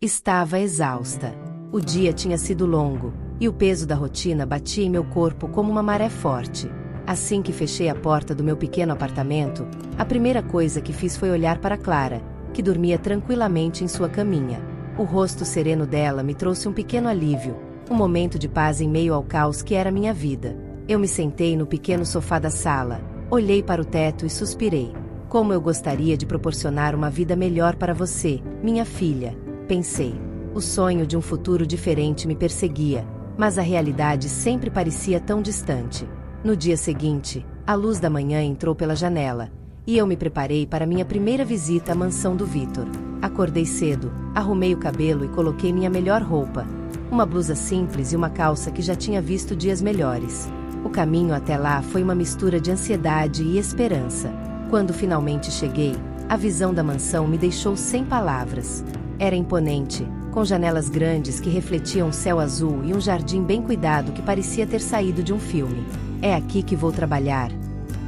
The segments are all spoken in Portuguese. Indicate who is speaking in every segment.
Speaker 1: Estava exausta. O dia tinha sido longo, e o peso da rotina batia em meu corpo como uma maré forte. Assim que fechei a porta do meu pequeno apartamento, a primeira coisa que fiz foi olhar para Clara, que dormia tranquilamente em sua caminha. O rosto sereno dela me trouxe um pequeno alívio, um momento de paz em meio ao caos que era minha vida. Eu me sentei no pequeno sofá da sala, olhei para o teto e suspirei. Como eu gostaria de proporcionar uma vida melhor para você, minha filha, pensei. O sonho de um futuro diferente me perseguia, mas a realidade sempre parecia tão distante. No dia seguinte, a luz da manhã entrou pela janela, e eu me preparei para minha primeira visita à mansão do Vitor. Acordei cedo, arrumei o cabelo e coloquei minha melhor roupa, uma blusa simples e uma calça que já tinha visto dias melhores. O caminho até lá foi uma mistura de ansiedade e esperança. Quando finalmente cheguei, a visão da mansão me deixou sem palavras. Era imponente, com janelas grandes que refletiam o céu azul e um jardim bem cuidado que parecia ter saído de um filme. É aqui que vou trabalhar,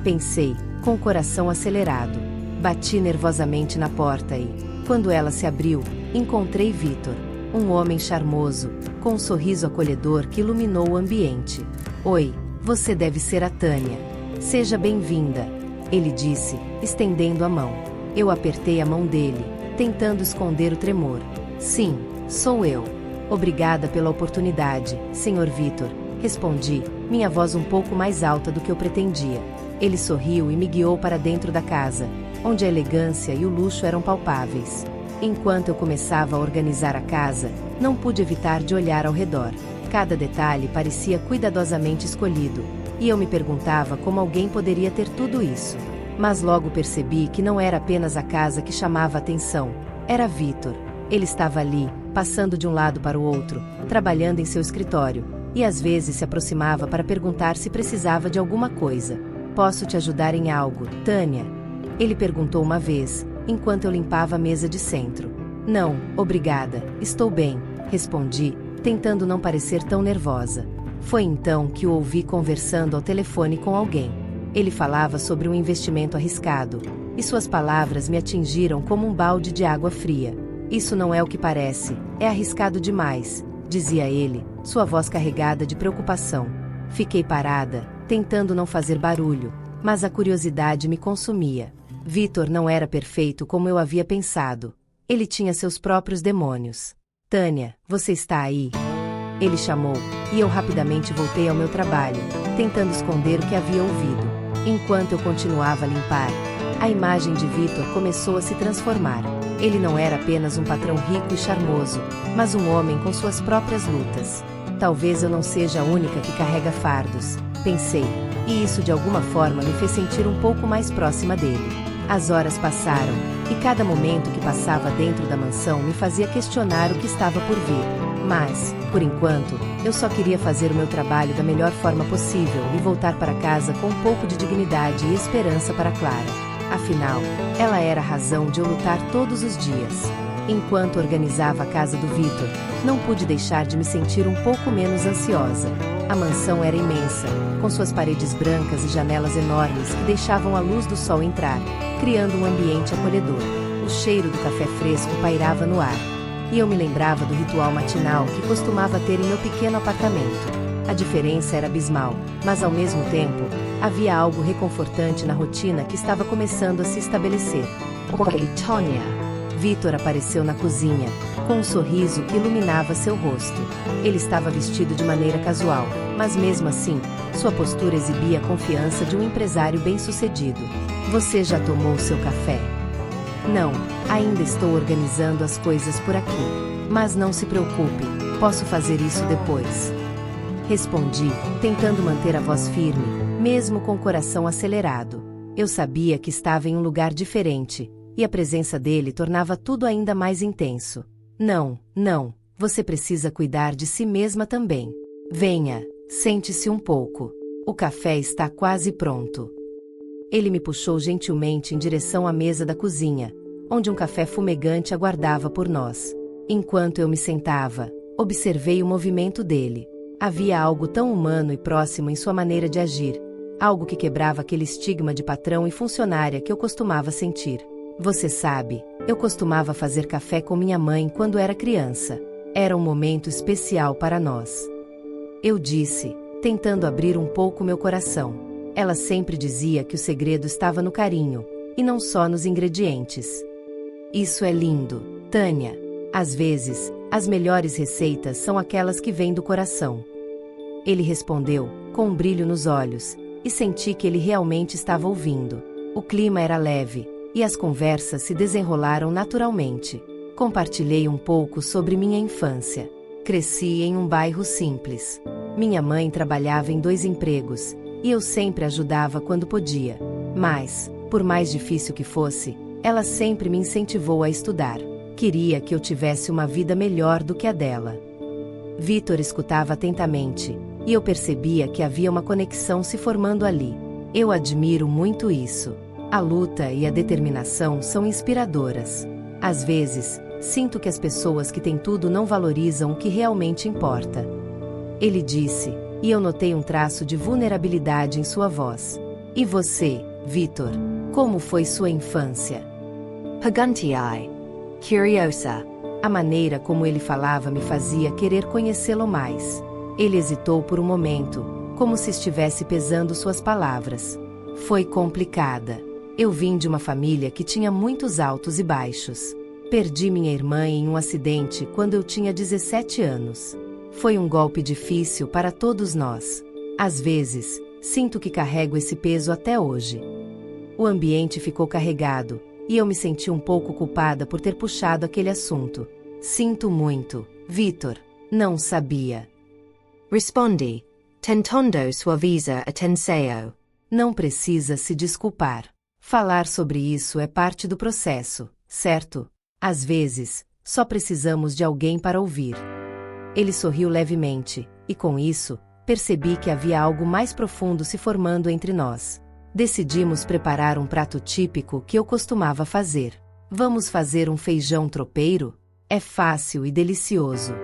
Speaker 1: pensei, com o coração acelerado. Bati nervosamente na porta e, quando ela se abriu, encontrei Vitor, um homem charmoso, com um sorriso acolhedor que iluminou o ambiente. Oi, você deve ser a Tânia. Seja bem-vinda, ele disse, estendendo a mão. Eu apertei a mão dele, tentando esconder o tremor. Sim, sou eu. Obrigada pela oportunidade, Sr. Vitor, respondi, minha voz um pouco mais alta do que eu pretendia. Ele sorriu e me guiou para dentro da casa, onde a elegância e o luxo eram palpáveis. Enquanto eu começava a organizar a casa, não pude evitar de olhar ao redor. Cada detalhe parecia cuidadosamente escolhido, e eu me perguntava como alguém poderia ter tudo isso. Mas logo percebi que não era apenas a casa que chamava a atenção, era Vitor. Ele estava ali, passando de um lado para o outro, trabalhando em seu escritório, e às vezes se aproximava para perguntar se precisava de alguma coisa. Posso te ajudar em algo, Tânia? Ele perguntou uma vez, enquanto eu limpava a mesa de centro. Não, obrigada, estou bem, respondi, tentando não parecer tão nervosa. Foi então que o ouvi conversando ao telefone com alguém. Ele falava sobre um investimento arriscado, e suas palavras me atingiram como um balde de água fria. Isso não é o que parece, é arriscado demais, dizia ele, sua voz carregada de preocupação. Fiquei parada, tentando não fazer barulho, mas a curiosidade me consumia. Vitor não era perfeito como eu havia pensado. Ele tinha seus próprios demônios. Tânia, você está aí? Ele chamou, e eu rapidamente voltei ao meu trabalho, tentando esconder o que havia ouvido. Enquanto eu continuava a limpar, a imagem de Vitor começou a se transformar. Ele não era apenas um patrão rico e charmoso, mas um homem com suas próprias lutas. Talvez eu não seja a única que carrega fardos, pensei, e isso de alguma forma me fez sentir um pouco mais próxima dele. As horas passaram, e cada momento que passava dentro da mansão me fazia questionar o que estava por vir. Mas, por enquanto, eu só queria fazer o meu trabalho da melhor forma possível e voltar para casa com um pouco de dignidade e esperança para Clara. Afinal, ela era a razão de eu lutar todos os dias. Enquanto organizava a casa do Vitor, não pude deixar de me sentir um pouco menos ansiosa. A mansão era imensa, com suas paredes brancas e janelas enormes que deixavam a luz do sol entrar, criando um ambiente acolhedor. O cheiro do café fresco pairava no ar, e eu me lembrava do ritual matinal que costumava ter em meu pequeno apartamento. A diferença era abismal, mas ao mesmo tempo, havia algo reconfortante na rotina que estava começando a se estabelecer.
Speaker 2: Oi, Tânia.
Speaker 1: Vitor apareceu na cozinha, com um sorriso que iluminava seu rosto. Ele estava vestido de maneira casual, mas mesmo assim, sua postura exibia a confiança de um empresário bem-sucedido. Você já tomou seu café? Não, ainda estou organizando as coisas por aqui. Mas não se preocupe, posso fazer isso depois. Respondi, tentando manter a voz firme, mesmo com o coração acelerado. Eu sabia que estava em um lugar diferente, e a presença dele tornava tudo ainda mais intenso. Não, você precisa cuidar de si mesma também. Venha, sente-se um pouco. O café está quase pronto. Ele me puxou gentilmente em direção à mesa da cozinha, onde um café fumegante aguardava por nós. Enquanto eu me sentava, observei o movimento dele. Havia algo tão humano e próximo em sua maneira de agir, algo que quebrava aquele estigma de patrão e funcionária que eu costumava sentir. Você sabe, eu costumava fazer café com minha mãe quando era criança. Era um momento especial para nós. Eu disse, tentando abrir um pouco meu coração. Ela sempre dizia que o segredo estava no carinho, e não só nos ingredientes. Isso é lindo, Tânia. Às vezes, as melhores receitas são aquelas que vêm do coração. Ele respondeu, com um brilho nos olhos, e senti que ele realmente estava ouvindo. O clima era leve, e as conversas se desenrolaram naturalmente. Compartilhei um pouco sobre minha infância. Cresci em um bairro simples. Minha mãe trabalhava em 2 empregos, e eu sempre ajudava quando podia. Mas, por mais difícil que fosse, ela sempre me incentivou a estudar. Queria que eu tivesse uma vida melhor do que a dela. Vitor escutava atentamente, e eu percebia que havia uma conexão se formando ali. Eu admiro muito isso. A luta e a determinação são inspiradoras. Às vezes, sinto que as pessoas que têm tudo não valorizam o que realmente importa. Ele disse, e eu notei um traço de vulnerabilidade em sua voz. E você, Vitor, como foi sua infância?
Speaker 2: Perguntai. Curiosa.
Speaker 1: A maneira como ele falava me fazia querer conhecê-lo mais. Ele hesitou por um momento, como se estivesse pesando suas palavras. Foi complicada. Eu vim de uma família que tinha muitos altos e baixos. Perdi minha irmã em um acidente quando eu tinha 17 anos. Foi um golpe difícil para todos nós. Às vezes, sinto que carrego esse peso até hoje. O ambiente ficou carregado, e eu me senti um pouco culpada por ter puxado aquele assunto. Sinto muito, Vitor. Não sabia.
Speaker 2: Respondi. Tentando suaviza atenseo.
Speaker 1: Não precisa se desculpar. Falar sobre isso é parte do processo, certo? Às vezes, só precisamos de alguém para ouvir. Ele sorriu levemente, e com isso, percebi que havia algo mais profundo se formando entre nós. Decidimos preparar um prato típico que eu costumava fazer. Vamos fazer um feijão tropeiro? É fácil e delicioso.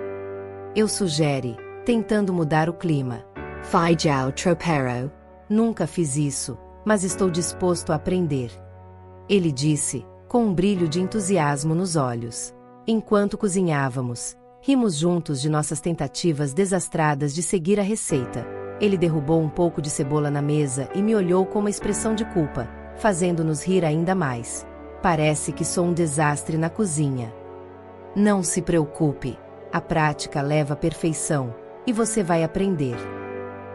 Speaker 1: Eu sugere, tentando mudar o clima.
Speaker 2: Feijão tropeiro.
Speaker 1: Nunca fiz isso, mas estou disposto a aprender. Ele disse, com um brilho de entusiasmo nos olhos. Enquanto cozinhávamos, rimos juntos de nossas tentativas desastradas de seguir a receita. Ele derrubou um pouco de cebola na mesa e me olhou com uma expressão de culpa, fazendo-nos rir ainda mais. Parece que sou um desastre na cozinha. Não se preocupe, a prática leva à perfeição, e você vai aprender.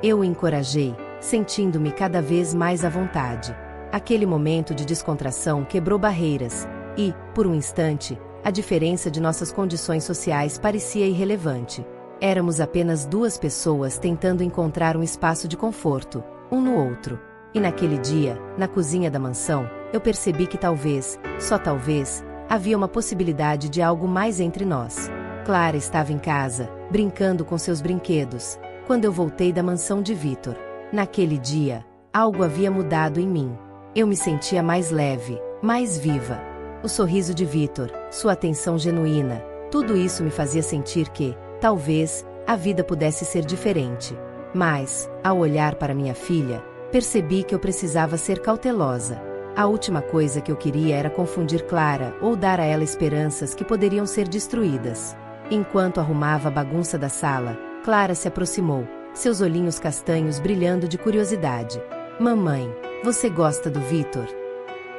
Speaker 1: Eu o encorajei, sentindo-me cada vez mais à vontade. Aquele momento de descontração quebrou barreiras, e, por um instante, a diferença de nossas condições sociais parecia irrelevante. Éramos apenas 2 pessoas tentando encontrar um espaço de conforto, um no outro. E naquele dia, na cozinha da mansão, eu percebi que talvez, só talvez, havia uma possibilidade de algo mais entre nós. Clara estava em casa, brincando com seus brinquedos, quando eu voltei da mansão de Vitor. Naquele dia, algo havia mudado em mim. Eu me sentia mais leve, mais viva. O sorriso de Vitor, sua atenção genuína, tudo isso me fazia sentir que, talvez, a vida pudesse ser diferente. Mas, ao olhar para minha filha, percebi que eu precisava ser cautelosa. A última coisa que eu queria era confundir Clara ou dar a ela esperanças que poderiam ser destruídas. Enquanto arrumava a bagunça da sala, Clara se aproximou, seus olhinhos castanhos brilhando de curiosidade. Mamãe, você gosta do Vitor?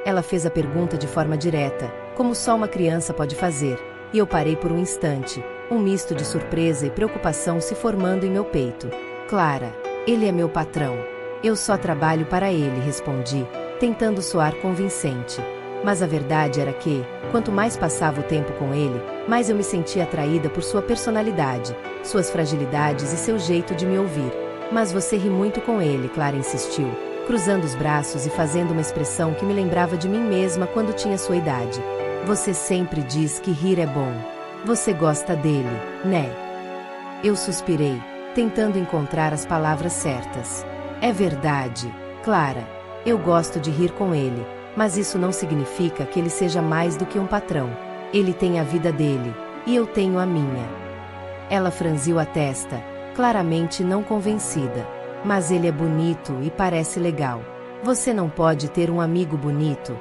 Speaker 1: Ela fez a pergunta de forma direta, como só uma criança pode fazer, e eu parei por um instante, um misto de surpresa e preocupação se formando em meu peito. Clara, ele é meu patrão. Eu só trabalho para ele, respondi, tentando soar convincente. Mas a verdade era que, quanto mais passava o tempo com ele, mais eu me sentia atraída por sua personalidade, suas fragilidades e seu jeito de me ouvir. Mas você ri muito com ele, Clara insistiu, cruzando os braços e fazendo uma expressão que me lembrava de mim mesma quando tinha sua idade. Você sempre diz que rir é bom. Você gosta dele, né? Eu suspirei, tentando encontrar as palavras certas. É verdade, Clara. Eu gosto de rir com ele, mas isso não significa que ele seja mais do que um patrão. Ele tem a vida dele, e eu tenho a minha. Ela franziu a testa, claramente não convencida. Mas ele é bonito e parece legal. Você não pode ter um amigo bonito?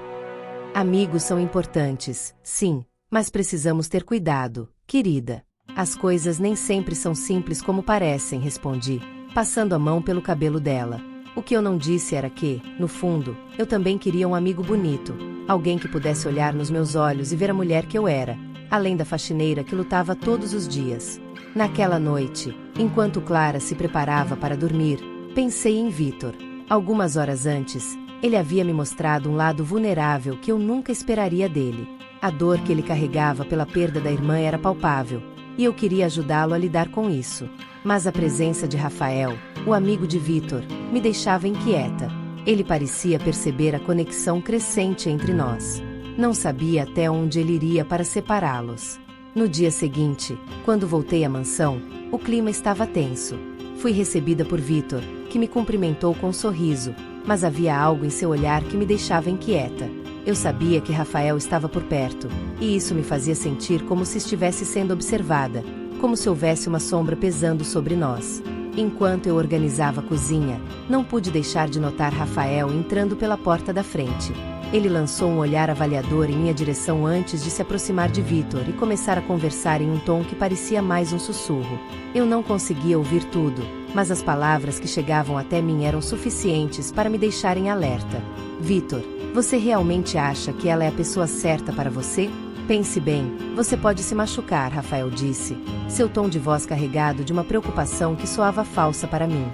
Speaker 1: Amigos são importantes, sim, mas precisamos ter cuidado, querida. As coisas nem sempre são simples como parecem, respondi, passando a mão pelo cabelo dela. O que eu não disse era que, no fundo, eu também queria um amigo bonito, alguém que pudesse olhar nos meus olhos e ver a mulher que eu era, além da faxineira que lutava todos os dias. Naquela noite, enquanto Clara se preparava para dormir, pensei em Vitor. Algumas horas antes, ele havia me mostrado um lado vulnerável que eu nunca esperaria dele. A dor que ele carregava pela perda da irmã era palpável, e eu queria ajudá-lo a lidar com isso. Mas a presença de Rafael, o amigo de Vitor, me deixava inquieta. Ele parecia perceber a conexão crescente entre nós. Não sabia até onde ele iria para separá-los. No dia seguinte, quando voltei à mansão, o clima estava tenso. Fui recebida por Vitor, que me cumprimentou com um sorriso, mas havia algo em seu olhar que me deixava inquieta. Eu sabia que Rafael estava por perto, e isso me fazia sentir como se estivesse sendo observada, como se houvesse uma sombra pesando sobre nós. Enquanto eu organizava a cozinha, não pude deixar de notar Rafael entrando pela porta da frente. Ele lançou um olhar avaliador em minha direção antes de se aproximar de Vitor e começar a conversar em um tom que parecia mais um sussurro. Eu não conseguia ouvir tudo, mas as palavras que chegavam até mim eram suficientes para me deixarem alerta. Vitor, você realmente acha que ela é a pessoa certa para você? Pense bem, você pode se machucar, Rafael disse, seu tom de voz carregado de uma preocupação que soava falsa para mim.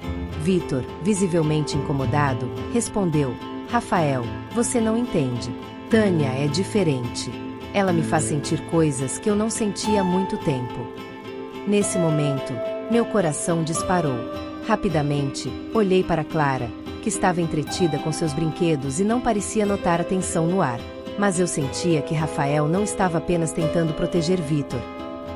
Speaker 1: Vitor, visivelmente incomodado, respondeu, Rafael, você não entende. Tânia é diferente. Ela me faz sentir coisas que eu não sentia há muito tempo. Nesse momento, meu coração disparou. Rapidamente, olhei para Clara, que estava entretida com seus brinquedos e não parecia notar a tensão no ar. Mas eu sentia que Rafael não estava apenas tentando proteger Vitor.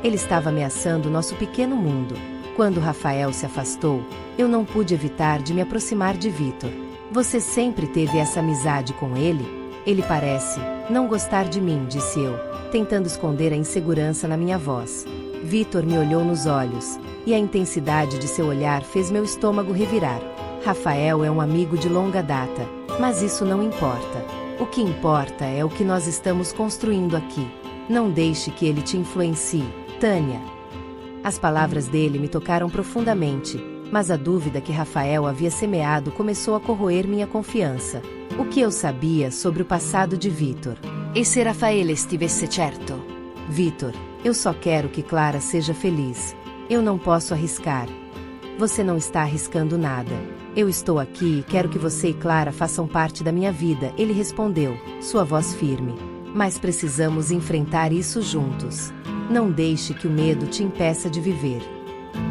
Speaker 1: Ele estava ameaçando nosso pequeno mundo. Quando Rafael se afastou, eu não pude evitar de me aproximar de Vitor. Você sempre teve essa amizade com ele? Ele parece não gostar de mim, disse eu, tentando esconder a insegurança na minha voz. Vitor me olhou nos olhos, e a intensidade de seu olhar fez meu estômago revirar. Rafael é um amigo de longa data, mas isso não importa. O que importa é o que nós estamos construindo aqui. Não deixe que ele te influencie, Tânia. As palavras dele me tocaram profundamente, mas a dúvida que Rafael havia semeado começou a corroer minha confiança. O que eu sabia sobre o passado de Vitor?
Speaker 2: E se Rafael estivesse certo?
Speaker 1: Vitor, eu só quero que Clara seja feliz. Eu não posso arriscar. Você não está arriscando nada. Eu estou aqui e quero que você e Clara façam parte da minha vida, ele respondeu, sua voz firme. Mas precisamos enfrentar isso juntos. Não deixe que o medo te impeça de viver.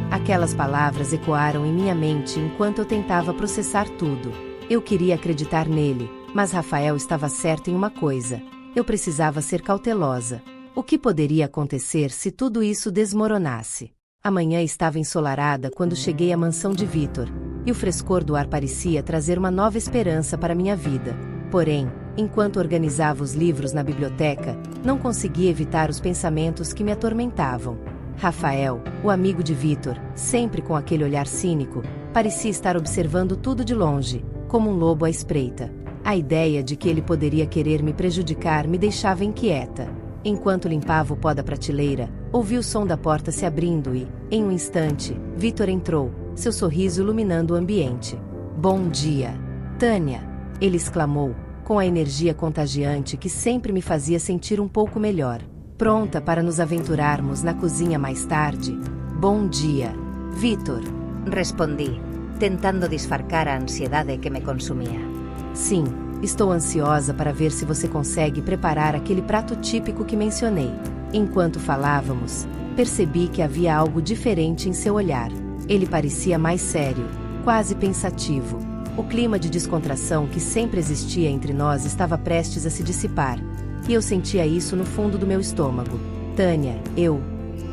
Speaker 1: Aquelas palavras ecoaram em minha mente enquanto eu tentava processar tudo. Eu queria acreditar nele, mas Rafael estava certo em uma coisa. Eu precisava ser cautelosa. O que poderia acontecer se tudo isso desmoronasse? A manhã estava ensolarada quando cheguei à mansão de Vitor, e o frescor do ar parecia trazer uma nova esperança para minha vida. Porém, enquanto organizava os livros na biblioteca, não conseguia evitar os pensamentos que me atormentavam. Rafael, o amigo de Vitor, sempre com aquele olhar cínico, parecia estar observando tudo de longe, como um lobo à espreita. A ideia de que ele poderia querer me prejudicar me deixava inquieta. Enquanto limpava o pó da prateleira, ouvi o som da porta se abrindo e, em um instante, Vitor entrou, seu sorriso iluminando o ambiente. Bom dia, Tânia! Ele exclamou, com a energia contagiante que sempre me fazia sentir um pouco melhor. Pronta para nos aventurarmos na cozinha mais tarde? Bom dia, Vitor!
Speaker 3: Respondi, tentando disfarçar a ansiedade que me consumia.
Speaker 1: Sim, estou ansiosa para ver se você consegue preparar aquele prato típico que mencionei. Enquanto falávamos, percebi que havia algo diferente em seu olhar. Ele parecia mais sério, quase pensativo. O clima de descontração que sempre existia entre nós estava prestes a se dissipar, e eu sentia isso no fundo do meu estômago. Tânia,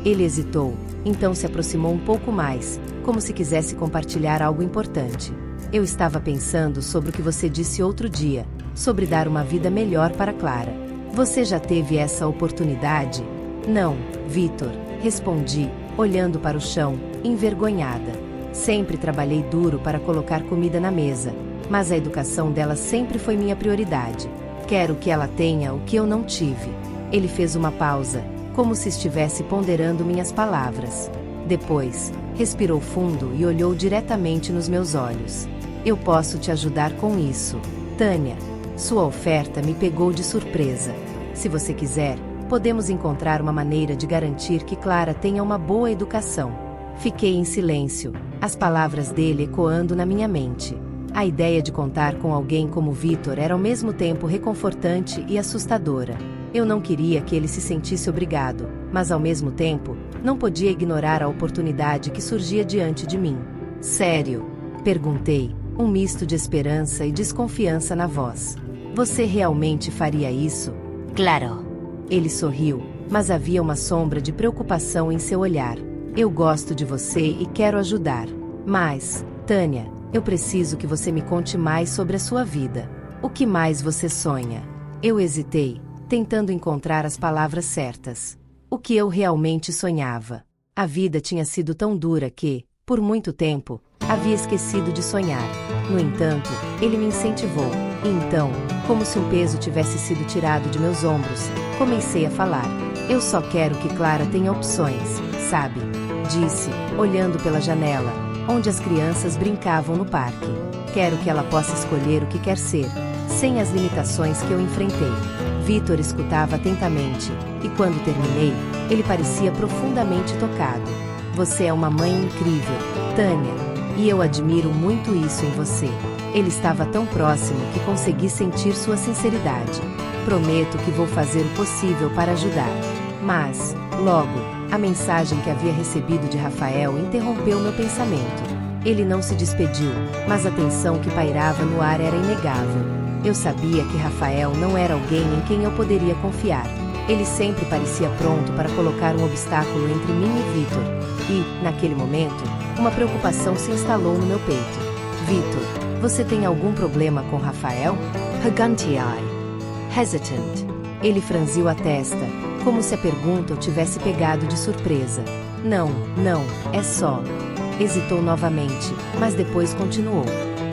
Speaker 1: Ele hesitou, então se aproximou um pouco mais, como se quisesse compartilhar algo importante. Eu estava pensando sobre o que você disse outro dia, sobre dar uma vida melhor para Clara. Você já teve essa oportunidade? Não, Vitor, respondi, olhando para o chão, envergonhada. Sempre trabalhei duro para colocar comida na mesa, mas a educação dela sempre foi minha prioridade. Quero que ela tenha o que eu não tive. Ele fez uma pausa, como se estivesse ponderando minhas palavras. Depois, respirou fundo e olhou diretamente nos meus olhos. Eu posso te ajudar com isso, Tânia. Sua oferta me pegou de surpresa. Se você quiser, podemos encontrar uma maneira de garantir que Clara tenha uma boa educação. Fiquei em silêncio, as palavras dele ecoando na minha mente. A ideia de contar com alguém como Vitor era ao mesmo tempo reconfortante e assustadora. Eu não queria que ele se sentisse obrigado, mas ao mesmo tempo, não podia ignorar a oportunidade que surgia diante de mim. Sério? Perguntei, um misto de esperança e desconfiança na voz. Você realmente faria isso?
Speaker 2: Claro.
Speaker 1: Ele sorriu, mas havia uma sombra de preocupação em seu olhar. Eu gosto de você e quero ajudar. Mas, Tânia, eu preciso que você me conte mais sobre a sua vida. O que mais você sonha? Eu hesitei, tentando encontrar as palavras certas. O que eu realmente sonhava? A vida tinha sido tão dura que, por muito tempo, havia esquecido de sonhar. No entanto, ele me incentivou. E então, como se um peso tivesse sido tirado de meus ombros, comecei a falar. Eu só quero que Clara tenha opções, sabe? Disse, olhando pela janela, onde as crianças brincavam no parque. Quero que ela possa escolher o que quer ser, sem as limitações que eu enfrentei. Vitor escutava atentamente, e quando terminei, ele parecia profundamente tocado. Você é uma mãe incrível, Tânia, e eu admiro muito isso em você. Ele estava tão próximo que consegui sentir sua sinceridade. Prometo que vou fazer o possível para ajudar. Mas, logo, a mensagem que havia recebido de Rafael interrompeu meu pensamento. Ele não se despediu, mas a tensão que pairava no ar era inegável. Eu sabia que Rafael não era alguém em quem eu poderia confiar. Ele sempre parecia pronto para colocar um obstáculo entre mim e Vitor. E, naquele momento, uma preocupação se instalou no meu peito. Vitor, você tem algum problema com Rafael?
Speaker 2: Perguntei, hesitant.
Speaker 1: Ele franziu a testa, como se a pergunta o tivesse pegado de surpresa. Não, é só. Hesitou novamente, mas depois continuou.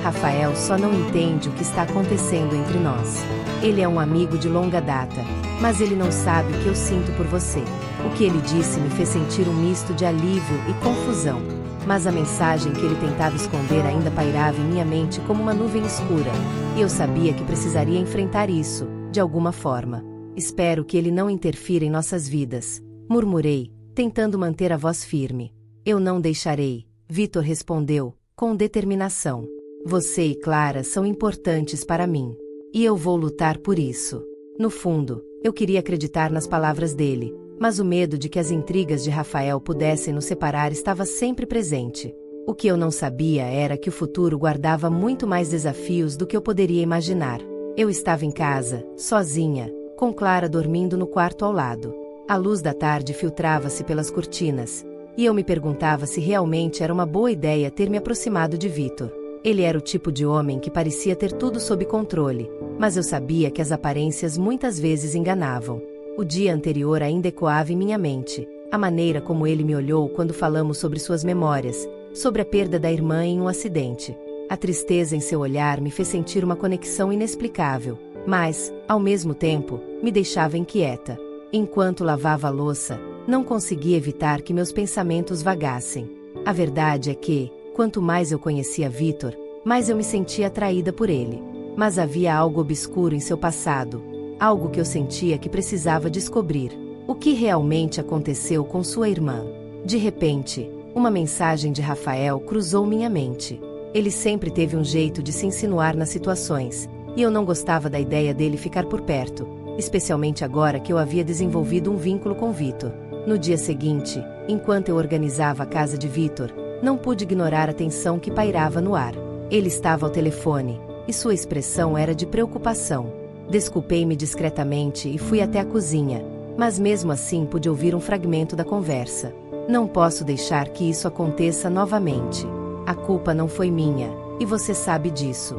Speaker 1: Rafael só não entende o que está acontecendo entre nós. Ele é um amigo de longa data, mas ele não sabe o que eu sinto por você. O que ele disse me fez sentir um misto de alívio e confusão. Mas a mensagem que ele tentava esconder ainda pairava em minha mente como uma nuvem escura. E eu sabia que precisaria enfrentar isso, de alguma forma. Espero que ele não interfira em nossas vidas, murmurei, tentando manter a voz firme. Eu não deixarei, Vitor respondeu, com determinação. Você e Clara são importantes para mim. E eu vou lutar por isso. No fundo, eu queria acreditar nas palavras dele, mas o medo de que as intrigas de Rafael pudessem nos separar estava sempre presente. O que eu não sabia era que o futuro guardava muito mais desafios do que eu poderia imaginar. Eu estava em casa, sozinha, com Clara dormindo no quarto ao lado. A luz da tarde filtrava-se pelas cortinas, e eu me perguntava se realmente era uma boa ideia ter me aproximado de Vitor. Ele era o tipo de homem que parecia ter tudo sob controle, mas eu sabia que as aparências muitas vezes enganavam. O dia anterior ainda ecoava em minha mente, a maneira como ele me olhou quando falamos sobre suas memórias, sobre a perda da irmã em um acidente. A tristeza em seu olhar me fez sentir uma conexão inexplicável, mas, ao mesmo tempo, me deixava inquieta. Enquanto lavava a louça, não conseguia evitar que meus pensamentos vagassem. A verdade é que, quanto mais eu conhecia Vitor, mais eu me sentia atraída por ele. Mas havia algo obscuro em seu passado, algo que eu sentia que precisava descobrir. O que realmente aconteceu com sua irmã? De repente, uma mensagem de Rafael cruzou minha mente. Ele sempre teve um jeito de se insinuar nas situações, e eu não gostava da ideia dele ficar por perto, especialmente agora que eu havia desenvolvido um vínculo com Vitor. No dia seguinte, enquanto eu organizava a casa de Vitor, não pude ignorar a tensão que pairava no ar. Ele estava ao telefone, e sua expressão era de preocupação. Desculpei-me discretamente e fui até a cozinha, mas mesmo assim pude ouvir um fragmento da conversa. Não posso deixar que isso aconteça novamente. A culpa não foi minha, e você sabe disso.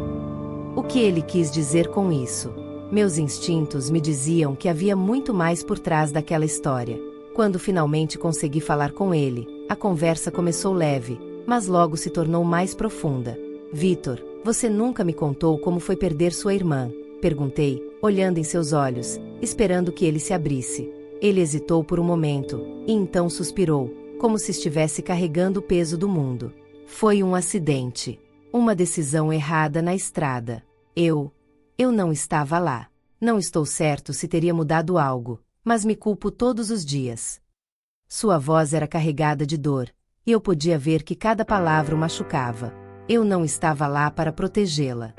Speaker 1: O que ele quis dizer com isso? Meus instintos me diziam que havia muito mais por trás daquela história. Quando finalmente consegui falar com ele, a conversa começou leve, mas logo se tornou mais profunda. Vitor, você nunca me contou como foi perder sua irmã. Perguntei, olhando em seus olhos, esperando que ele se abrisse. Ele hesitou por um momento, e então suspirou, como se estivesse carregando o peso do mundo. Foi um acidente. Uma decisão errada na estrada. Eu não estava lá. Não estou certo se teria mudado algo, mas me culpo todos os dias. Sua voz era carregada de dor, e eu podia ver que cada palavra o machucava. Eu não estava lá para protegê-la.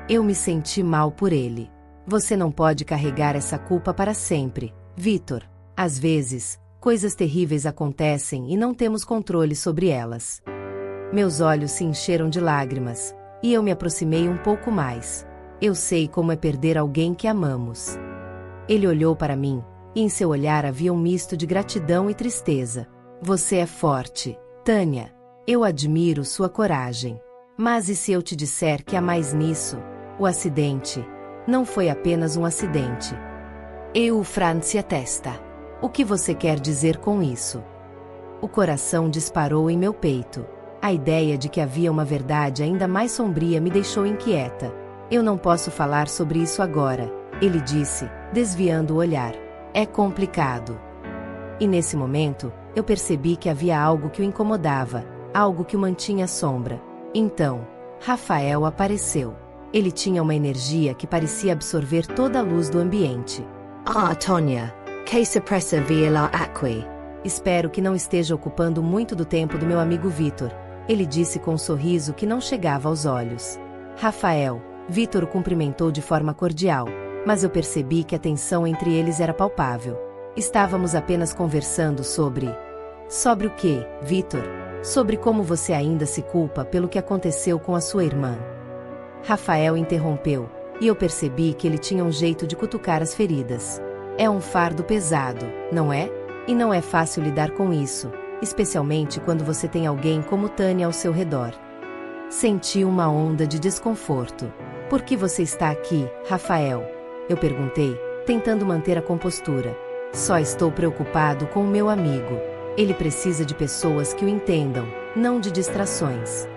Speaker 1: Eu me senti mal por ele. Você não pode carregar essa culpa para sempre, Victor. Às vezes, coisas terríveis acontecem e não temos controle sobre elas. Meus olhos se encheram de lágrimas, e eu me aproximei um pouco mais. Eu sei como é perder alguém que amamos. Ele olhou para mim, e em seu olhar havia um misto de gratidão e tristeza. Você é forte, Tânia. Eu admiro sua coragem. Mas e se eu te disser que há mais nisso? O acidente não foi apenas um acidente. Eu franzi a testa. O que você quer dizer com isso? O coração disparou em meu peito. A ideia de que havia uma verdade ainda mais sombria me deixou inquieta. Eu não posso falar sobre isso agora, ele disse, desviando o olhar. É complicado. E nesse momento, eu percebi que havia algo que o incomodava, algo que o mantinha à sombra. Então, Rafael apareceu. Ele tinha uma energia que parecia absorver toda a luz do ambiente.
Speaker 2: Tonya, que suppressa via la aqui.
Speaker 1: Espero que não esteja ocupando muito do tempo do meu amigo Victor, ele disse com um sorriso que não chegava aos olhos. Rafael, Victor o cumprimentou de forma cordial, mas eu percebi que a tensão entre eles era palpável. Estávamos apenas conversando sobre... Sobre o quê, Victor? Sobre como você ainda se culpa pelo que aconteceu com a sua irmã. Rafael interrompeu, e eu percebi que ele tinha um jeito de cutucar as feridas. É um fardo pesado, não é? E não é fácil lidar com isso, especialmente quando você tem alguém como Tânia ao seu redor. Senti uma onda de desconforto. Por que você está aqui, Rafael? Eu perguntei, tentando manter a compostura. Só estou preocupado com o meu amigo. Ele precisa de pessoas que o entendam, não de distrações.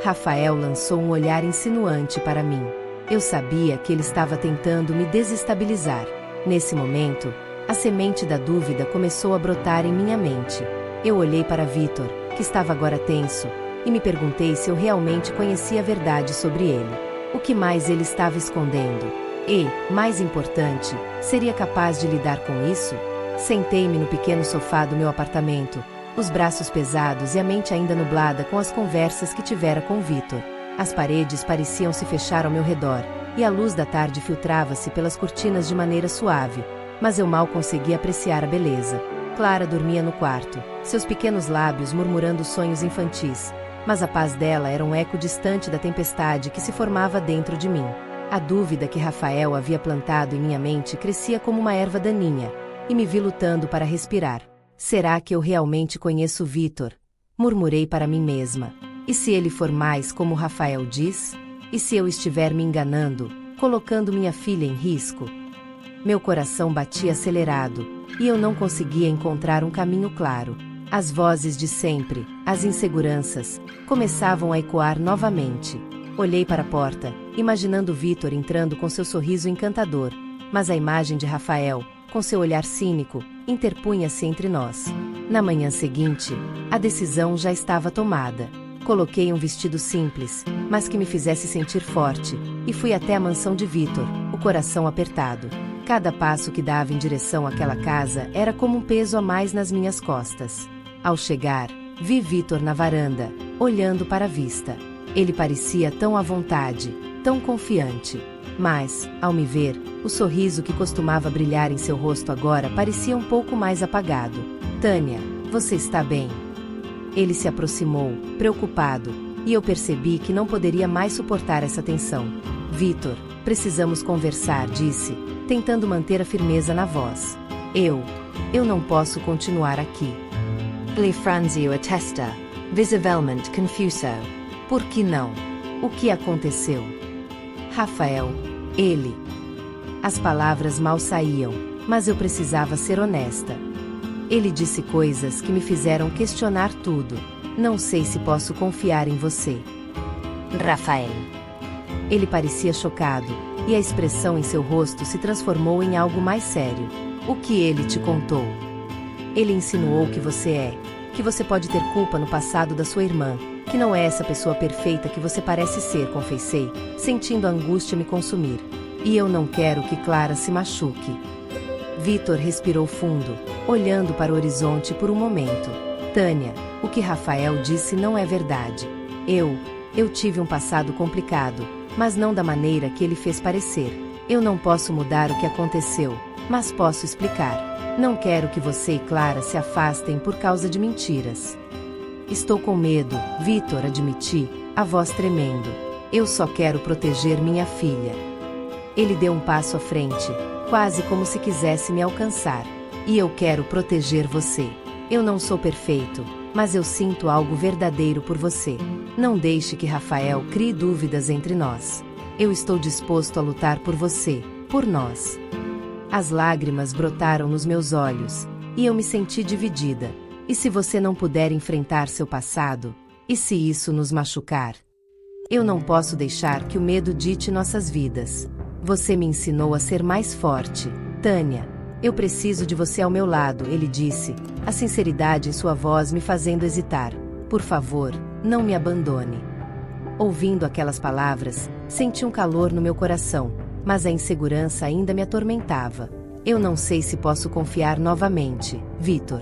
Speaker 1: Rafael lançou um olhar insinuante para mim. Eu sabia que ele estava tentando me desestabilizar. Nesse momento, a semente da dúvida começou a brotar em minha mente. Eu olhei para Victor, que estava agora tenso, e me perguntei se eu realmente conhecia a verdade sobre ele. O que mais ele estava escondendo? E, mais importante, seria capaz de lidar com isso? Sentei-me no pequeno sofá do meu apartamento, os braços pesados e a mente ainda nublada com as conversas que tivera com Victor. As paredes pareciam se fechar ao meu redor, e a luz da tarde filtrava-se pelas cortinas de maneira suave, mas eu mal conseguia apreciar a beleza. Clara dormia no quarto, seus pequenos lábios murmurando sonhos infantis, mas a paz dela era um eco distante da tempestade que se formava dentro de mim. A dúvida que Rafael havia plantado em minha mente crescia como uma erva daninha, e me vi lutando para respirar. Será que eu realmente conheço Victor? Murmurei para mim mesma. E se ele for mais como Rafael diz? E se eu estiver me enganando, colocando minha filha em risco? Meu coração batia acelerado, e eu não conseguia encontrar um caminho claro. As vozes de sempre, as inseguranças, começavam a ecoar novamente. Olhei para a porta, imaginando Victor entrando com seu sorriso encantador, mas a imagem de Rafael, com seu olhar cínico, interpunha-se entre nós. Na manhã seguinte, a decisão já estava tomada. Coloquei um vestido simples, mas que me fizesse sentir forte, e fui até a mansão de Victor, o coração apertado. Cada passo que dava em direção àquela casa era como um peso a mais nas minhas costas. Ao chegar, vi Victor na varanda, olhando para a vista. Ele parecia tão à vontade, tão confiante. Mas, ao me ver, o sorriso que costumava brilhar em seu rosto agora parecia um pouco mais apagado. Tânia, você está bem? Ele se aproximou, preocupado, e eu percebi que não poderia mais suportar essa tensão. Victor, precisamos conversar, disse, tentando manter a firmeza na voz. Eu não posso continuar aqui.
Speaker 2: Ele franziu a testa, visivelmente confuso.
Speaker 1: Por que não? O que aconteceu? Rafael, ele. As palavras mal saíam, mas eu precisava ser honesta. Ele disse coisas que me fizeram questionar tudo. Não sei se posso confiar em você.
Speaker 2: Rafael.
Speaker 1: Ele parecia chocado, e a expressão em seu rosto se transformou em algo mais sério. O que ele te contou? Ele insinuou que você pode ter culpa no passado da sua irmã, que não é essa pessoa perfeita que você parece ser, confessei, sentindo a angústia me consumir. E eu não quero que Clara se machuque. Vitor respirou fundo, olhando para o horizonte por um momento. Tânia, o que Rafael disse não é verdade. Eu tive um passado complicado, mas não da maneira que ele fez parecer. Eu não posso mudar o que aconteceu, mas posso explicar. Não quero que você e Clara se afastem por causa de mentiras. Estou com medo, Vitor, admiti, a voz tremendo. Eu só quero proteger minha filha. Ele deu um passo à frente, quase como se quisesse me alcançar. E eu quero proteger você. Eu não sou perfeito, mas eu sinto algo verdadeiro por você. Não deixe que Rafael crie dúvidas entre nós. Eu estou disposto a lutar por você, por nós. As lágrimas brotaram nos meus olhos, e eu me senti dividida. E se você não puder enfrentar seu passado? E se isso nos machucar? Eu não posso deixar que o medo dite nossas vidas. Você me ensinou a ser mais forte, Tânia. Eu preciso de você ao meu lado, ele disse, a sinceridade em sua voz me fazendo hesitar. Por favor, não me abandone. Ouvindo aquelas palavras, senti um calor no meu coração, mas a insegurança ainda me atormentava. Eu não sei se posso confiar novamente, Vitor.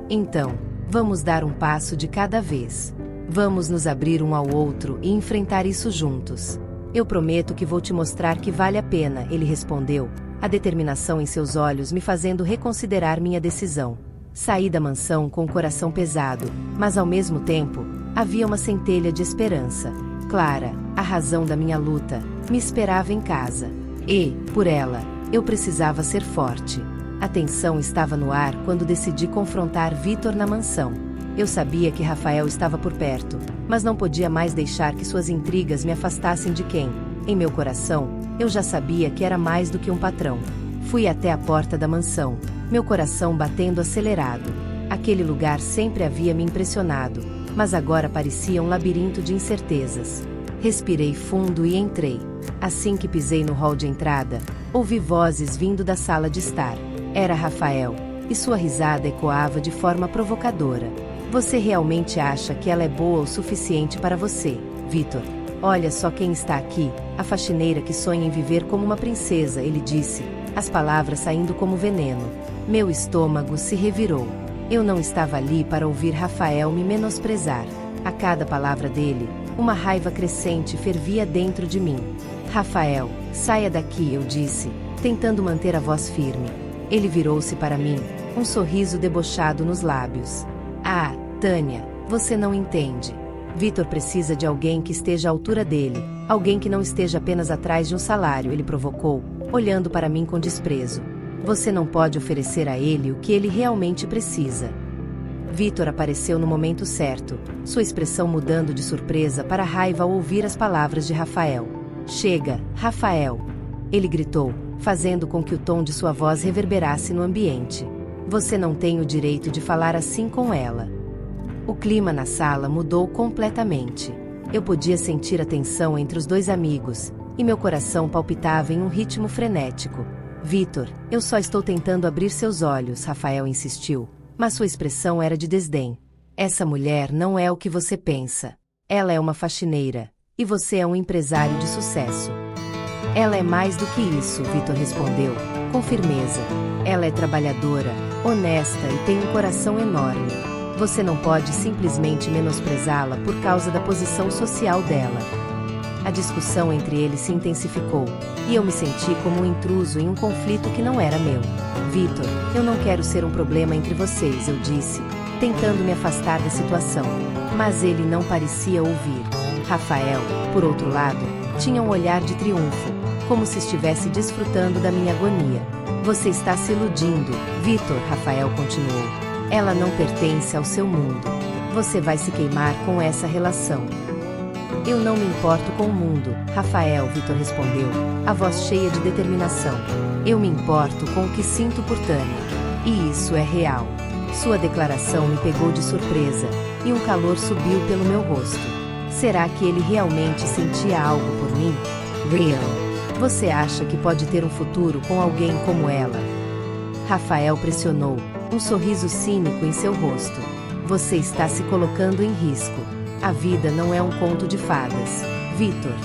Speaker 1: Então, vamos dar um passo de cada vez. Vamos nos abrir um ao outro e enfrentar isso juntos. Eu prometo que vou te mostrar que vale a pena, ele respondeu, a determinação em seus olhos me fazendo reconsiderar minha decisão. Saí da mansão com o coração pesado, mas ao mesmo tempo, havia uma centelha de esperança. Clara, a razão da minha luta, me esperava em casa. E, por ela, eu precisava ser forte. A tensão estava no ar quando decidi confrontar Vitor na mansão. Eu sabia que Rafael estava por perto, mas não podia mais deixar que suas intrigas me afastassem de quem, em meu coração, eu já sabia que era mais do que um patrão. Fui até a porta da mansão, meu coração batendo acelerado. Aquele lugar sempre havia me impressionado, mas agora parecia um labirinto de incertezas. Respirei fundo e entrei. Assim que pisei no hall de entrada, ouvi vozes vindo da sala de estar. Era Rafael, e sua risada ecoava de forma provocadora. Você realmente acha que ela é boa o suficiente para você, Vitor? Olha só quem está aqui, a faxineira que sonha em viver como uma princesa, ele disse, as palavras saindo como veneno. Meu estômago se revirou. Eu não estava ali para ouvir Rafael me menosprezar. A cada palavra dele, uma raiva crescente fervia dentro de mim. Rafael, saia daqui, eu disse, tentando manter a voz firme. Ele virou-se para mim, um sorriso debochado nos lábios. Ah, Tânia, você não entende. Vitor precisa de alguém que esteja à altura dele, alguém que não esteja apenas atrás de um salário, ele provocou, olhando para mim com desprezo. Você não pode oferecer a ele o que ele realmente precisa. Vitor apareceu no momento certo, sua expressão mudando de surpresa para raiva ao ouvir as palavras de Rafael. Chega, Rafael! Ele gritou, fazendo com que o tom de sua voz reverberasse no ambiente. Você não tem o direito de falar assim com ela. O clima na sala mudou completamente. Eu podia sentir a tensão entre os dois amigos, e meu coração palpitava em um ritmo frenético. Vitor, eu só estou tentando abrir seus olhos, Rafael insistiu, mas sua expressão era de desdém. Essa mulher não é o que você pensa. Ela é uma faxineira, e você é um empresário de sucesso. Ela é mais do que isso, Vitor respondeu, com firmeza. Ela é trabalhadora, honesta e tem um coração enorme. Você não pode simplesmente menosprezá-la por causa da posição social dela. A discussão entre eles se intensificou, e eu me senti como um intruso em um conflito que não era meu. Vitor, eu não quero ser um problema entre vocês, eu disse, tentando me afastar da situação. Mas ele não parecia ouvir. Rafael, por outro lado, tinha um olhar de triunfo, como se estivesse desfrutando da minha agonia. Você está se iludindo, Vitor, Rafael continuou. Ela não pertence ao seu mundo. Você vai se queimar com essa relação. Eu não me importo com o mundo, Rafael, Vitor respondeu, a voz cheia de determinação. Eu me importo com o que sinto por Tânia. E isso é real. Sua declaração me pegou de surpresa, e um calor subiu pelo meu rosto. Será que ele realmente sentia algo por mim? Real. Você acha que pode ter um futuro com alguém como ela? Rafael pressionou, um sorriso cínico em seu rosto. Você está se colocando em risco. A vida não é um conto de fadas, Vitor.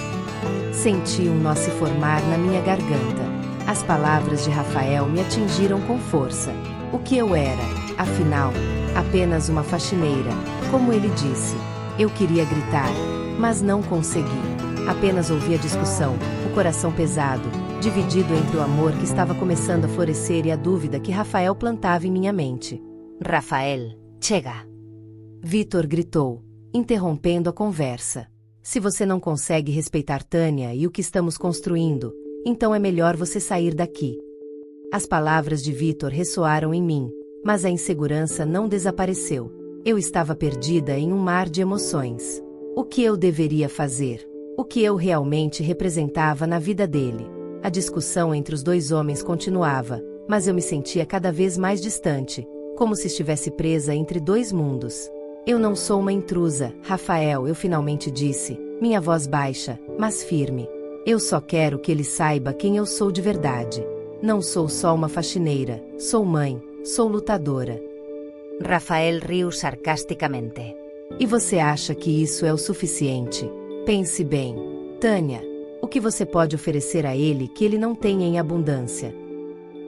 Speaker 1: Senti um nó se formar na minha garganta. As palavras de Rafael me atingiram com força. O que eu era, afinal, apenas uma faxineira, como ele disse. Eu queria gritar, mas não consegui. Apenas ouvi a discussão, o coração pesado, dividido entre o amor que estava começando a florescer e a dúvida que Rafael plantava em minha mente.
Speaker 3: Rafael, chega!
Speaker 1: Vitor gritou, interrompendo a conversa. Se você não consegue respeitar Tânia e o que estamos construindo, então é melhor você sair daqui. As palavras de Vitor ressoaram em mim, mas a insegurança não desapareceu. Eu estava perdida em um mar de emoções. O que eu deveria fazer? O que eu realmente representava na vida dele? A discussão entre os dois homens continuava, mas eu me sentia cada vez mais distante, como se estivesse presa entre dois mundos. Eu não sou uma intrusa, Rafael, eu finalmente disse, minha voz baixa, mas firme. Eu só quero que ele saiba quem eu sou de verdade. Não sou só uma faxineira, sou mãe, sou lutadora.
Speaker 3: Rafael riu sarcasticamente.
Speaker 1: E você acha que isso é o suficiente? Pense bem. Tânia, o que você pode oferecer a ele que ele não tem em abundância?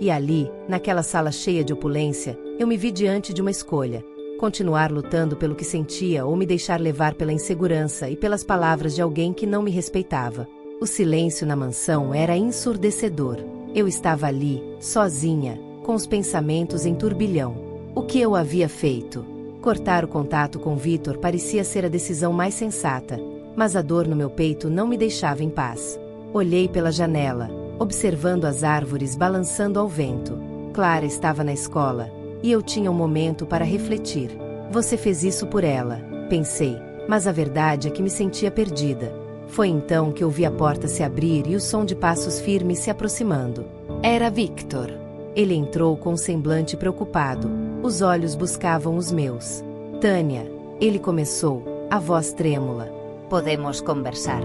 Speaker 1: E ali, naquela sala cheia de opulência, eu me vi diante de uma escolha. Continuar lutando pelo que sentia ou me deixar levar pela insegurança e pelas palavras de alguém que não me respeitava. O silêncio na mansão era ensurdecedor. Eu estava ali, sozinha, com os pensamentos em turbilhão. O que eu havia feito? Cortar o contato com Vitor parecia ser a decisão mais sensata, mas a dor no meu peito não me deixava em paz. Olhei pela janela, observando as árvores balançando ao vento. Clara estava na escola, e eu tinha um momento para refletir. Você fez isso por ela, pensei, mas a verdade é que me sentia perdida. Foi então que ouvi a porta se abrir e o som de passos firmes se aproximando. Era Victor. Ele entrou com um semblante preocupado. Os olhos buscavam os meus. Tânia, ele começou, a voz trêmula.
Speaker 3: Podemos conversar.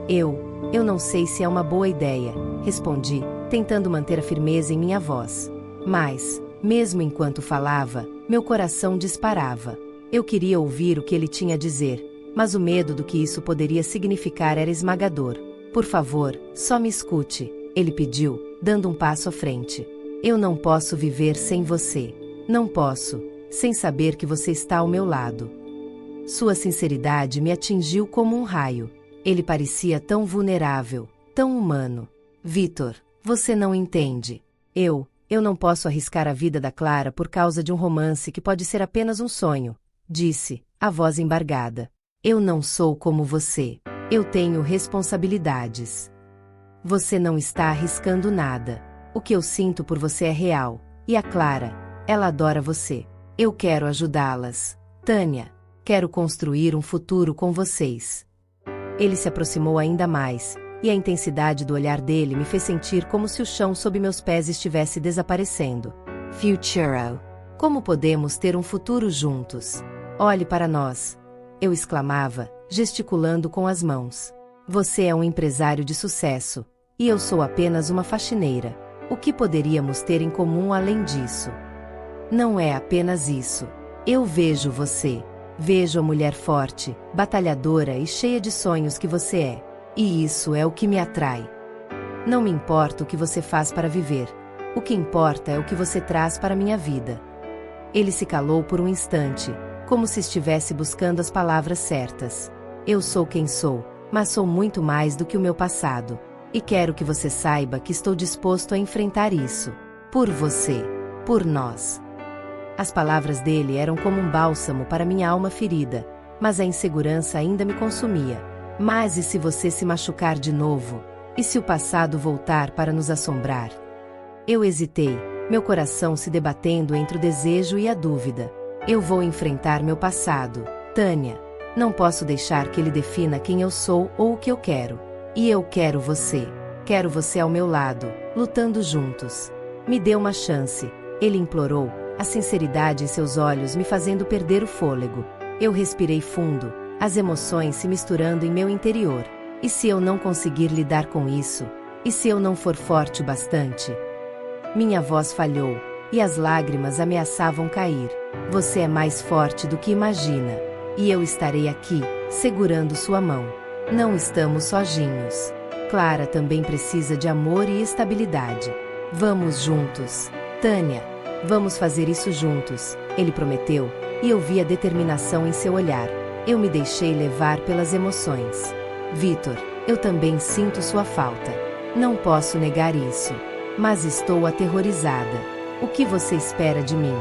Speaker 1: Eu não sei se é uma boa ideia, respondi, tentando manter a firmeza em minha voz. Mas, mesmo enquanto falava, meu coração disparava. Eu queria ouvir o que ele tinha a dizer, mas o medo do que isso poderia significar era esmagador. Por favor, só me escute, ele pediu, dando um passo à frente. Eu não posso viver sem você. Não posso, sem saber que você está ao meu lado. Sua sinceridade me atingiu como um raio. Ele parecia tão vulnerável, tão humano. Vitor, você não entende. Eu não posso arriscar a vida da Clara por causa de um romance que pode ser apenas um sonho, disse, a voz embargada. Eu não sou como você. Eu tenho responsabilidades. Você não está arriscando nada. O que eu sinto por você é real. E a Clara, ela adora você. Eu quero ajudá-las. Tânia, quero construir um futuro com vocês. Ele se aproximou ainda mais, e a intensidade do olhar dele me fez sentir como se o chão sob meus pés estivesse desaparecendo. Futuro. Como podemos ter um futuro juntos? Olhe para nós. Eu exclamava, gesticulando com as mãos. Você é um empresário de sucesso, e eu sou apenas uma faxineira. O que poderíamos ter em comum além disso? Não é apenas isso. Eu vejo você. Vejo a mulher forte, batalhadora e cheia de sonhos que você é. E isso é o que me atrai. Não me importa o que você faz para viver. O que importa é o que você traz para minha vida. Ele se calou por um instante, como se estivesse buscando as palavras certas. Eu sou quem sou, mas sou muito mais do que o meu passado. E quero que você saiba que estou disposto a enfrentar isso. Por você. Por nós. As palavras dele eram como um bálsamo para minha alma ferida, mas a insegurança ainda me consumia. Mas e se você se machucar de novo? E se o passado voltar para nos assombrar? Eu hesitei, meu coração se debatendo entre o desejo e a dúvida. Eu vou enfrentar meu passado, Tânia. Não posso deixar que ele defina quem eu sou ou o que eu quero. E eu quero você. Quero você ao meu lado, lutando juntos. Me dê uma chance, ele implorou, a sinceridade em seus olhos me fazendo perder o fôlego. Eu respirei fundo, as emoções se misturando em meu interior. E se eu não conseguir lidar com isso, E se eu não for forte o bastante? Minha voz falhou, e as lágrimas ameaçavam cair. Você é mais forte do que imagina. E eu estarei aqui, segurando sua mão. Não estamos sozinhos. Clara também precisa de amor e estabilidade. Vamos juntos. Tânia, vamos fazer isso juntos, ele prometeu, e eu vi a determinação em seu olhar. Eu me deixei levar pelas emoções. Vitor, eu também sinto sua falta. Não posso negar isso. Mas estou aterrorizada. O que você espera de mim?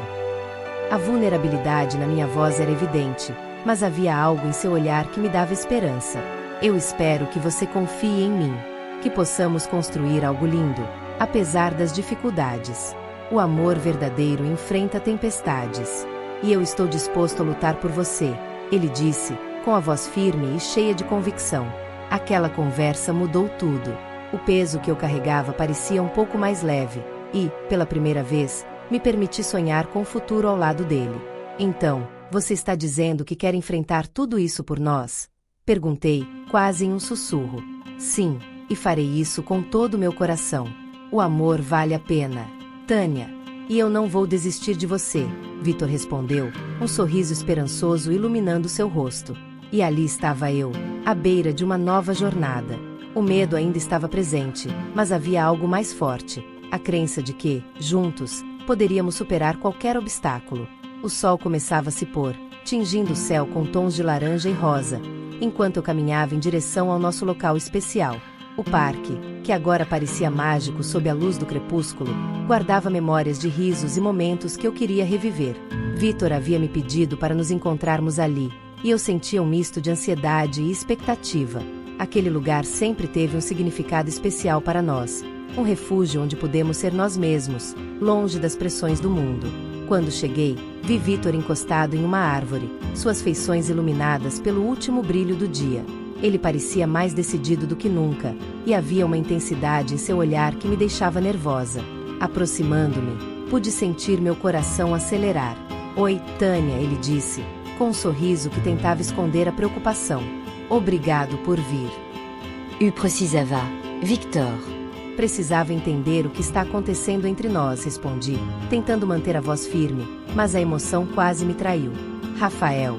Speaker 1: A vulnerabilidade na minha voz era evidente, mas havia algo em seu olhar que me dava esperança. Eu espero que você confie em mim, que possamos construir algo lindo, apesar das dificuldades. O amor verdadeiro enfrenta tempestades. E eu estou disposto a lutar por você, ele disse, com a voz firme e cheia de convicção. Aquela conversa mudou tudo. O peso que eu carregava parecia um pouco mais leve, e, pela primeira vez, me permiti sonhar com o futuro ao lado dele. Então, você está dizendo que quer enfrentar tudo isso por nós? Perguntei, quase em um sussurro. Sim, e farei isso com todo o meu coração. O amor vale a pena. Tânia. E eu não vou desistir de você, Vitor respondeu, um sorriso esperançoso iluminando seu rosto. E ali estava eu, à beira de uma nova jornada. O medo ainda estava presente, mas havia algo mais forte, a crença de que, juntos, poderíamos superar qualquer obstáculo. O sol começava a se pôr, tingindo o céu com tons de laranja e rosa, enquanto eu caminhava em direção ao nosso local especial. O parque, que agora parecia mágico sob a luz do crepúsculo, guardava memórias de risos e momentos que eu queria reviver. Vitor havia me pedido para nos encontrarmos ali, e eu sentia um misto de ansiedade e expectativa. Aquele lugar sempre teve um significado especial para nós, um refúgio onde pudemos ser nós mesmos, longe das pressões do mundo. Quando cheguei, vi Vitor encostado em uma árvore, suas feições iluminadas pelo último brilho do dia. Ele parecia mais decidido do que nunca, e havia uma intensidade em seu olhar que me deixava nervosa. Aproximando-me, pude sentir meu coração acelerar. Oi, Tânia, ele disse, com um sorriso que tentava esconder a preocupação. Obrigado por vir.
Speaker 2: Eu precisava, Victor.
Speaker 1: Precisava entender o que está acontecendo entre nós, respondi, tentando manter a voz firme, mas a emoção quase me traiu. Rafael.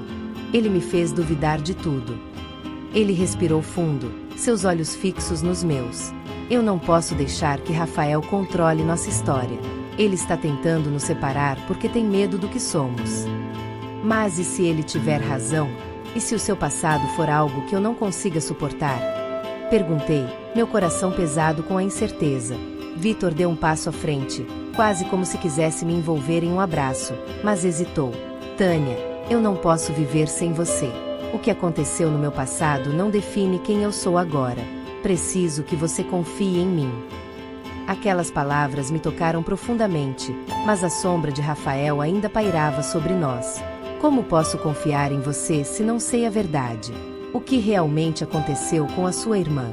Speaker 1: Ele me fez duvidar de tudo. Ele respirou fundo, seus olhos fixos nos meus. Eu não posso deixar que Rafael controle nossa história. Ele está tentando nos separar porque tem medo do que somos. Mas e se ele tiver razão? E se o seu passado for algo que eu não consiga suportar? Perguntei, meu coração pesado com a incerteza. Vitor deu um passo à frente, quase como se quisesse me envolver em um abraço, mas hesitou. Tânia, eu não posso viver sem você. O que aconteceu no meu passado não define quem eu sou agora. Preciso que você confie em mim. Aquelas palavras me tocaram profundamente, mas a sombra de Rafael ainda pairava sobre nós. Como posso confiar em você se não sei a verdade? O que realmente aconteceu com a sua irmã?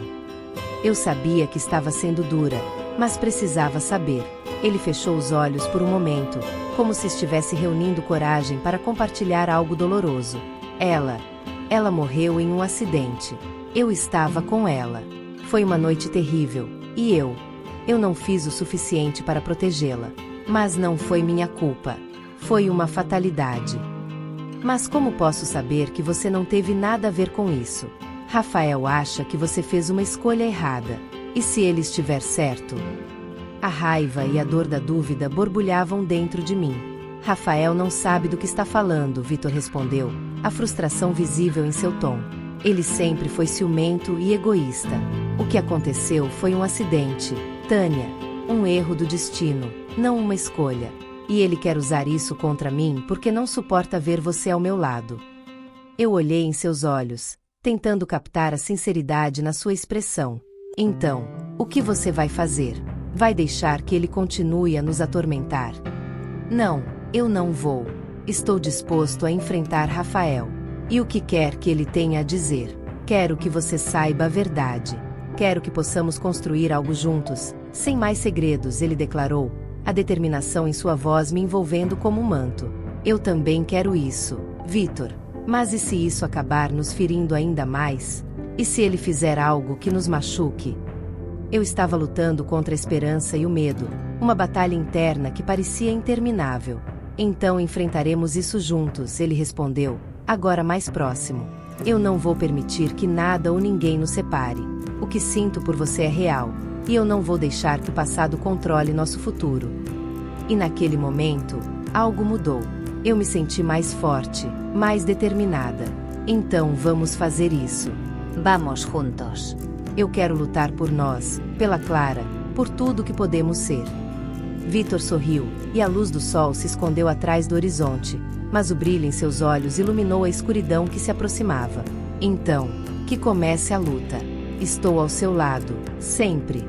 Speaker 1: Eu sabia que estava sendo dura, mas precisava saber. Ele fechou os olhos por um momento, como se estivesse reunindo coragem para compartilhar algo doloroso. Ela morreu em um acidente. Eu estava com ela. Foi uma noite terrível, e eu não fiz o suficiente para protegê-la. Mas não foi minha culpa. Foi uma fatalidade. Mas como posso saber que você não teve nada a ver com isso? Rafael acha que você fez uma escolha errada. E se ele estiver certo? A raiva e a dor da dúvida borbulhavam dentro de mim. Rafael não sabe do que está falando, Vitor respondeu, a frustração visível em seu tom. Ele sempre foi ciumento e egoísta. O que aconteceu foi um acidente, Tânia, um erro do destino, não uma escolha. E ele quer usar isso contra mim porque não suporta ver você ao meu lado. Eu olhei em seus olhos, tentando captar a sinceridade na sua expressão. Então, o que você vai fazer? Vai deixar que ele continue a nos atormentar? Não, eu não vou. Estou disposto a enfrentar Rafael. E o que quer que ele tenha a dizer? Quero que você saiba a verdade. Quero que possamos construir algo juntos, sem mais segredos, ele declarou, a determinação em sua voz me envolvendo como um manto. Eu também quero isso, Vitor. Mas e se isso acabar nos ferindo ainda mais? E se ele fizer algo que nos machuque? Eu estava lutando contra a esperança e o medo, uma batalha interna que parecia interminável. Então enfrentaremos isso juntos, ele respondeu, agora mais próximo. Eu não vou permitir que nada ou ninguém nos separe. O que sinto por você é real, e eu não vou deixar que o passado controle nosso futuro. E naquele momento, algo mudou. Eu me senti mais forte, mais determinada. Então vamos fazer isso.
Speaker 3: Vamos juntos.
Speaker 1: Eu quero lutar por nós, pela Clara, por tudo que podemos ser. Vítor sorriu, e a luz do sol se escondeu atrás do horizonte, mas o brilho em seus olhos iluminou a escuridão que se aproximava. Então, que comece a luta. Estou ao seu lado, sempre.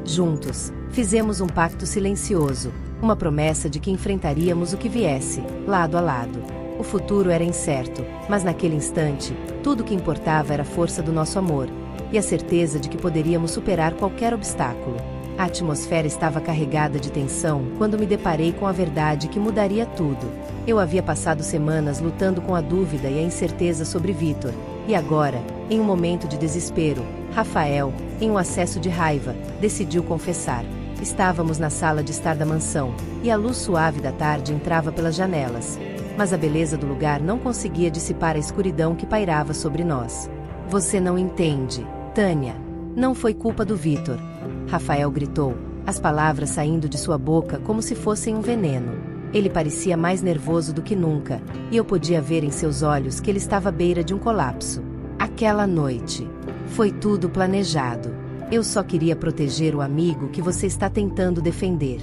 Speaker 1: Juntos, fizemos um pacto silencioso, uma promessa de que enfrentaríamos o que viesse, lado a lado. O futuro era incerto, mas naquele instante, tudo o que importava era a força do nosso amor, e a certeza de que poderíamos superar qualquer obstáculo. A atmosfera estava carregada de tensão quando me deparei com a verdade que mudaria tudo. Eu havia passado semanas lutando com a dúvida e a incerteza sobre Vítor, e agora, em um momento de desespero, Rafael, em um acesso de raiva, decidiu confessar. Estávamos na sala de estar da mansão, e a luz suave da tarde entrava pelas janelas. Mas a beleza do lugar não conseguia dissipar a escuridão que pairava sobre nós. Você não entende, Tânia. Não foi culpa do Vítor. Rafael gritou, as palavras saindo de sua boca como se fossem um veneno. Ele parecia mais nervoso do que nunca, e eu podia ver em seus olhos que ele estava à beira de um colapso. Aquela noite. Foi tudo planejado. Eu só queria proteger o amigo que você está tentando defender.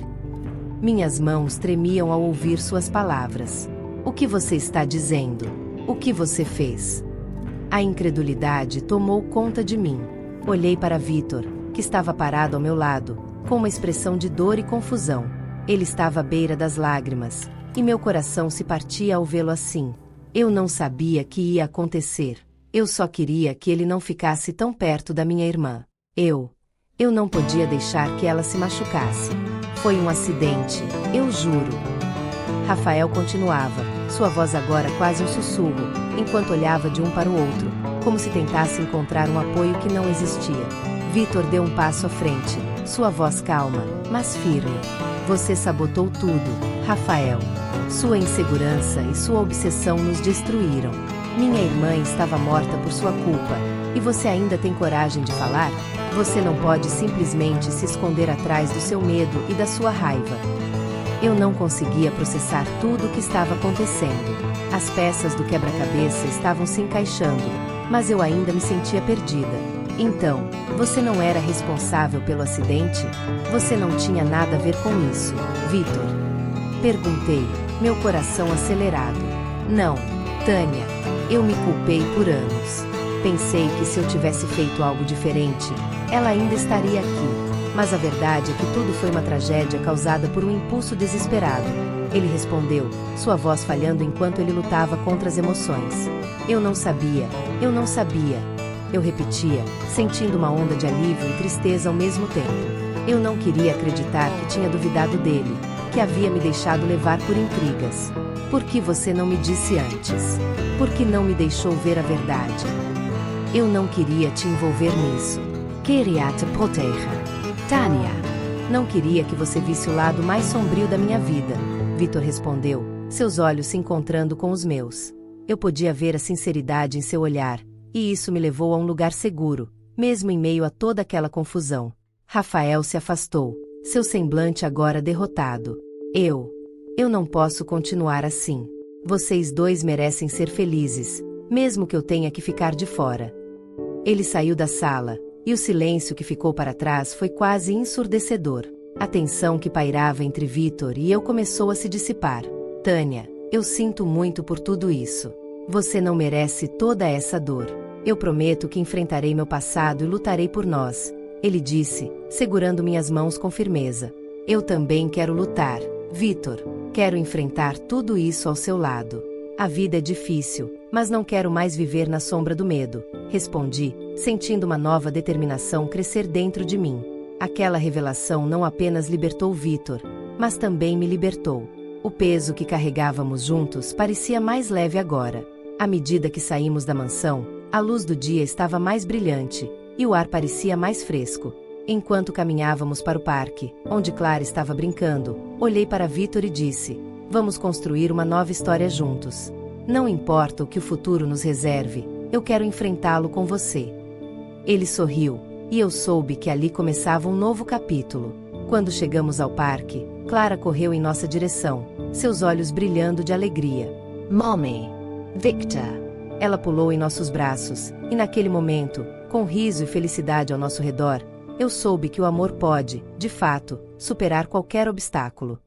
Speaker 1: Minhas mãos tremiam ao ouvir suas palavras. O que você está dizendo? O que você fez? A incredulidade tomou conta de mim. Olhei para Vítor, que estava parado ao meu lado, com uma expressão de dor e confusão. Ele estava à beira das lágrimas, e meu coração se partia ao vê-lo assim. Eu não sabia que ia acontecer. Eu só queria que ele não ficasse tão perto da minha irmã. Eu não podia deixar que ela se machucasse. Foi um acidente, eu juro. Rafael continuava, sua voz agora quase um sussurro, enquanto olhava de um para o outro, como se tentasse encontrar um apoio que não existia. Vítor deu um passo à frente, sua voz calma, mas firme. Você sabotou tudo, Rafael. Sua insegurança e sua obsessão nos destruíram. Minha irmã estava morta por sua culpa, e você ainda tem coragem de falar? Você não pode simplesmente se esconder atrás do seu medo e da sua raiva. Eu não conseguia processar tudo o que estava acontecendo. As peças do quebra-cabeça estavam se encaixando, mas eu ainda me sentia perdida. Então, você não era responsável pelo acidente? Você não tinha nada a ver com isso, Vítor? Perguntei, meu coração acelerado. Não, Tânia, eu me culpei por anos. Pensei que se eu tivesse feito algo diferente, ela ainda estaria aqui. Mas a verdade é que tudo foi uma tragédia causada por um impulso desesperado. Ele respondeu, sua voz falhando enquanto ele lutava contra as emoções. Eu não sabia, eu não sabia. Eu repetia, sentindo uma onda de alívio e tristeza ao mesmo tempo. Eu não queria acreditar que tinha duvidado dele, que havia me deixado levar por intrigas. Por que você não me disse antes? Por que não me deixou ver a verdade? Eu não queria te envolver nisso. Queria te proteger. Tânia. Não queria que você visse o lado mais sombrio da minha vida, Vítor respondeu, seus olhos se encontrando com os meus. Eu podia ver a sinceridade em seu olhar, e isso me levou a um lugar seguro, mesmo em meio a toda aquela confusão. Rafael se afastou, seu semblante agora derrotado. Eu não posso continuar assim. Vocês dois merecem ser felizes, mesmo que eu tenha que ficar de fora. Ele saiu da sala, e o silêncio que ficou para trás foi quase ensurdecedor. A tensão que pairava entre Vítor e eu começou a se dissipar. Tânia, eu sinto muito por tudo isso. Você não merece toda essa dor. Eu prometo que enfrentarei meu passado e lutarei por nós, ele disse, segurando minhas mãos com firmeza. Eu também quero lutar, Vítor. Quero enfrentar tudo isso ao seu lado. A vida é difícil, mas não quero mais viver na sombra do medo, respondi, sentindo uma nova determinação crescer dentro de mim. Aquela revelação não apenas libertou Vítor, mas também me libertou. O peso que carregávamos juntos parecia mais leve agora. À medida que saímos da mansão, a luz do dia estava mais brilhante, e o ar parecia mais fresco. Enquanto caminhávamos para o parque, onde Clara estava brincando, olhei para Victor e disse: vamos construir uma nova história juntos. Não importa o que o futuro nos reserve, eu quero enfrentá-lo com você. Ele sorriu, e eu soube que ali começava um novo capítulo. Quando chegamos ao parque, Clara correu em nossa direção, seus olhos brilhando de alegria.
Speaker 2: Mommy. Victor.
Speaker 1: Ela pulou em nossos braços, e naquele momento, com riso e felicidade ao nosso redor, eu soube que o amor pode, de fato, superar qualquer obstáculo.